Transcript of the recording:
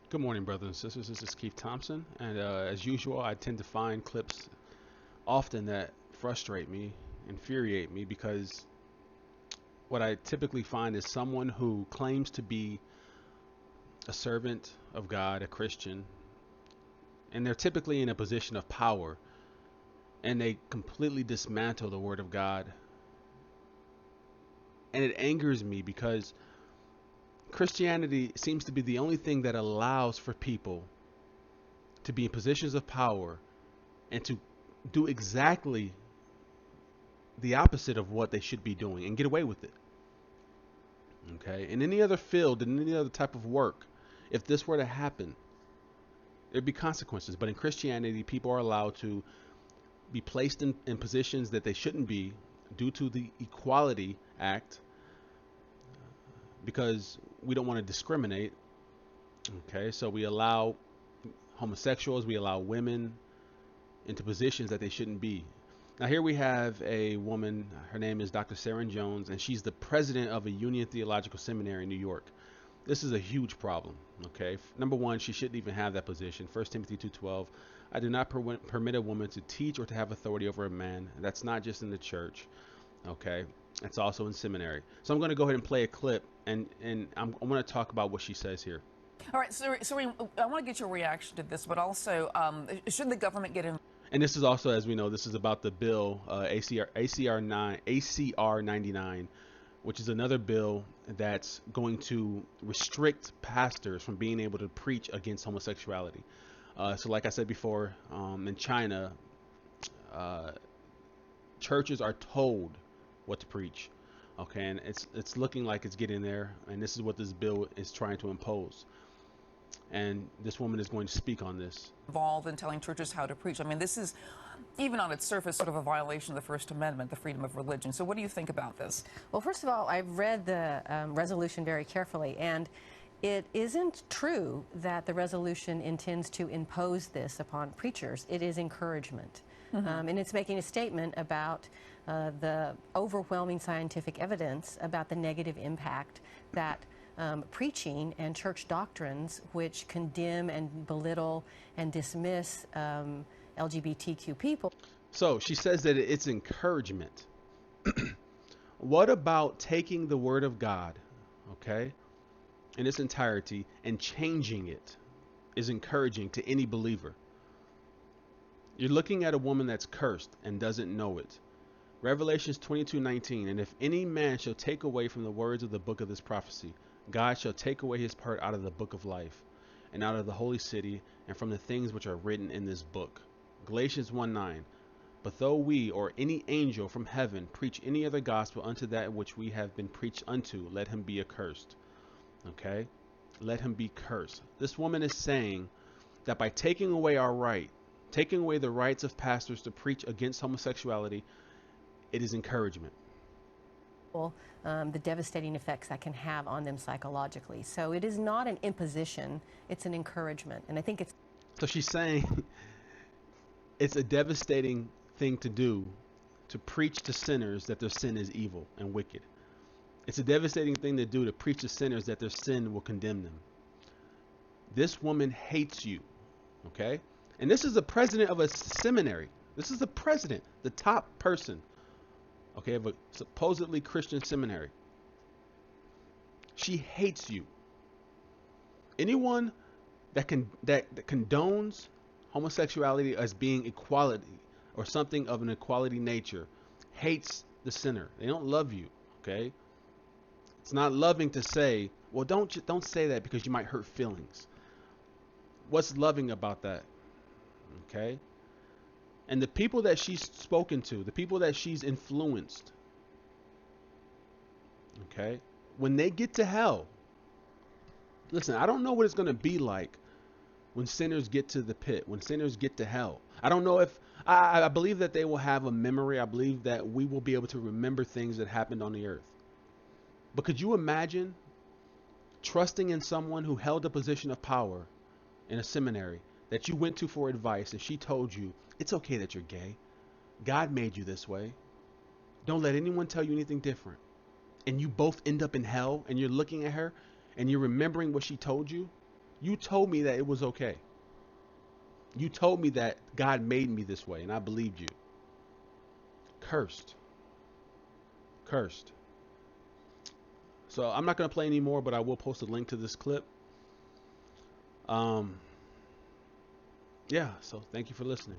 Good morning, brothers and sisters. This is Keith Thompson, and as usual, I tend to find clips often that frustrate me, infuriate me, because what I typically find is someone who claims to be a servant of God, a Christian, and they're typically in a position of power, and they completely dismantle the Word of God. And it angers me because Christianity seems to be the only thing that allows for people to be in positions of power and to do exactly the opposite of what they should be doing and get away with it. Okay? In any other field, in any other type of work, if this were to happen, there'd be consequences. But in Christianity, people are allowed to be placed in positions that they shouldn't be due to the Equality Act because we don't want to discriminate. Okay? So we allow homosexuals, we allow women into positions that they shouldn't be. Now here we have a woman, her name is Dr. Serene Jones, and she's the president of a Union Theological Seminary in New York. This is a huge problem, okay? Number one, she shouldn't even have that position. 1 Timothy 2:12, I do not permit a woman to teach or to have authority over a man. That's not just in the church, okay? It's also in seminary. So I'm going to go ahead and play a clip, and I want to talk about what she says here. All right, Serene, I want to get your reaction to this, but also, should the government get involved? And this is also, as we know, this is about the bill ACR-99, which is another bill that's going to restrict pastors from being able to preach against homosexuality. So like I said before, in China, churches are told what to preach. Okay, and it's looking like it's getting there, and this is what this bill is trying to impose. And this woman is going to speak on this. Involved in telling churches how to preach. I mean, this is, even on its surface, sort of a violation of the First Amendment, the freedom of religion. So what do you think about this? Well, first of all, I've read the resolution very carefully, and it isn't true that the resolution intends to impose this upon preachers. It is encouragement. And it's making a statement about the overwhelming scientific evidence about the negative impact that preaching and church doctrines which condemn and belittle and dismiss LGBTQ people. So she says that it's encouragement. What about taking the Word of God, okay, in its entirety and changing it is encouraging to any believer? You're looking at a woman that's cursed and doesn't know it. Revelations 22:19, and if any man shall take away from the words of the book of this prophecy, God shall take away his part out of the book of life, and out of the holy city, and from the things which are written in this book. Galatians 1:9. But though we or any angel from heaven preach any other gospel unto that which we have been preached unto, let him be accursed. Okay? Let him be cursed. This woman is saying that by taking away our right, taking away the rights of pastors to preach against homosexuality, it is encouragement. The devastating effects that can have on them psychologically. So it is not an imposition, it's an encouragement. And I think it's... So she's saying it's a devastating thing to do, to preach to sinners that their sin is evil and wicked. It's a devastating thing to do, to preach to sinners that their sin will condemn them. This woman hates you, okay? And this is the president of a seminary. This is the president, the top person, okay, of a supposedly Christian seminary. She hates you. Anyone that condones homosexuality as being equality or something of an equality nature hates the sinner. They don't love you, okay? It's not loving to say, well, don't say that because you might hurt feelings. What's loving about that? Okay? And the people that she's spoken to, the people that she's influenced, okay, when they get to hell, listen, I don't know what it's going to be like when sinners get to the pit, when sinners get to hell. I don't know if, I believe that they will have a memory. I believe that we will be able to remember things that happened on the earth. But could you imagine trusting in someone who held a position of power in a seminary that you went to for advice, and she told you, it's okay that you're gay. God made you this way. Don't let anyone tell you anything different. And you both end up in hell, and you're looking at her and you're remembering what she told you. You told me that it was okay. You told me that God made me this way, and I believed you. Cursed. Cursed. So I'm not going to play anymore, but I will post a link to this clip. Yeah, so thank you for listening.